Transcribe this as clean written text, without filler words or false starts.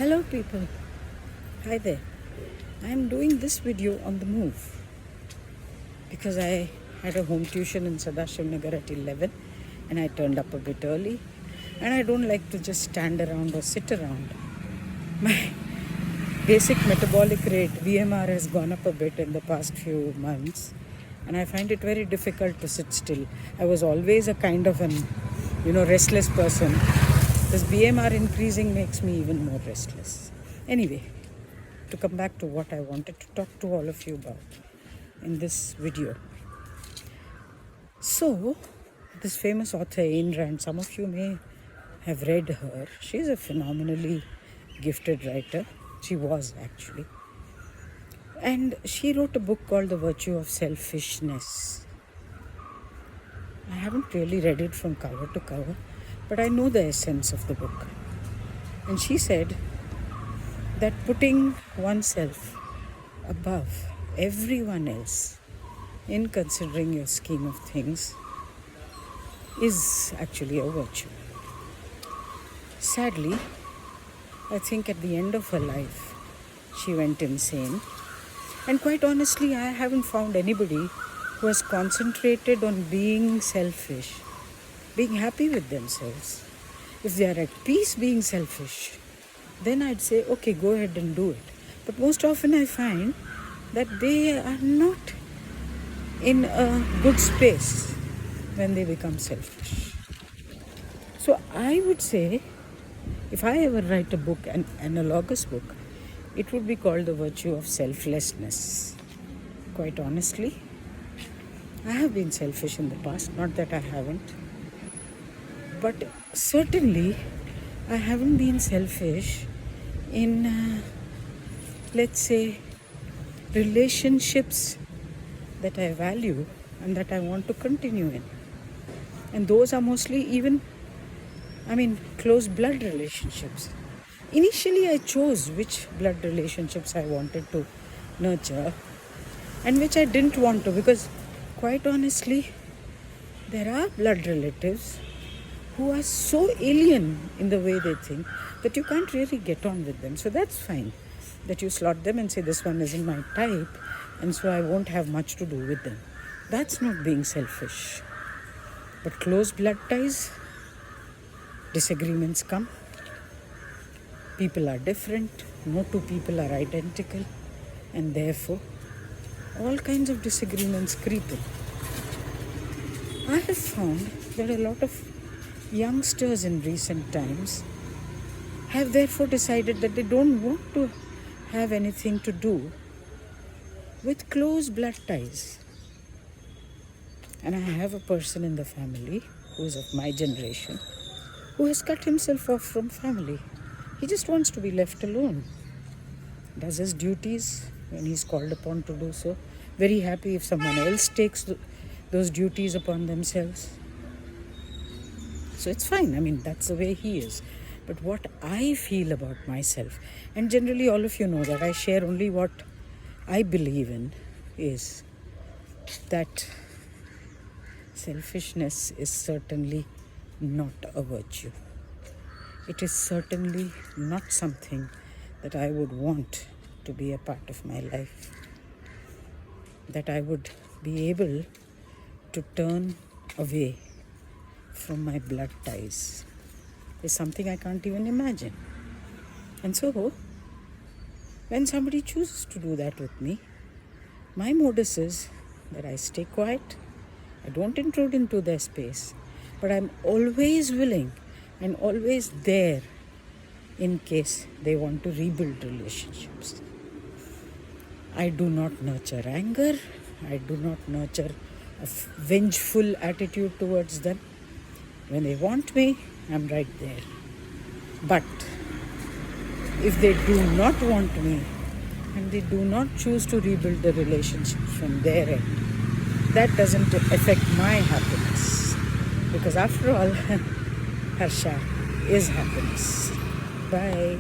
Hello people, hi there. I am doing this video on the move because I had a home tuition in Sadashiv Nagar at 11 and I turned up a bit early, and I don't like to just stand around or sit around. My basic metabolic rate, BMR, has gone up a bit in the past few months, and I find it very difficult to sit still. I was always a kind of an restless person. This BMR increasing makes me even more restless. Anyway, to come back to what I wanted to talk to all of you about in this video. So, this famous author Ayn Rand, some of you may have read her. She's a phenomenally gifted writer. She was actually. And she wrote a book called The Virtue of Selfishness. I haven't really read it from cover to cover, but I know the essence of the book. And she said that putting oneself above everyone else in considering your scheme of things is actually a virtue. Sadly, I think at the end of her life, she went insane. And quite honestly, I haven't found anybody who has concentrated on being selfish, being happy with themselves. If they are at peace being selfish, then I'd say, okay, go ahead and do it. But most often I find that they are not in a good space when they become selfish. So I would say, if I ever write a book, an analogous book, it would be called The Virtue of Selflessness. Quite honestly, I have been selfish in the past, not that I haven't. But certainly, I haven't been selfish in, let's say, relationships that I value and that I want to continue in. And those are mostly close blood relationships. Initially, I chose which blood relationships I wanted to nurture and which I didn't want to, because quite honestly, there are blood relatives who are so alien in the way they think that you can't really get on with them. So that's fine that you slot them and say, this one isn't my type, and so I won't have much to do with them. That's not being selfish. But close blood ties, disagreements come. People are different. No two people are identical. And therefore, all kinds of disagreements creep in. I have found that a lot of youngsters in recent times have therefore decided that they don't want to have anything to do with close blood ties. And I have a person in the family who is of my generation who has cut himself off from family. He just wants to be left alone. Does his duties when he's called upon to do so. Very happy if someone else takes those duties upon themselves. So it's fine. That's the way he is. But what I feel about myself, and generally all of you know that I share only what I believe in, is that selfishness is certainly not a virtue. It is certainly not something that I would want to be a part of my life. That I would be able to turn away from my blood ties is something I can't even imagine. And so, when somebody chooses to do that with me, my modus is that I stay quiet. I don't intrude into their space, but I'm always willing and always there in case they want to rebuild relationships. I do not nurture anger. I do not nurture a vengeful attitude towards them. When they want me, I'm right there. But if they do not want me and they do not choose to rebuild the relationship from their end, that doesn't affect my happiness. Because after all, Harsha is happiness. Bye.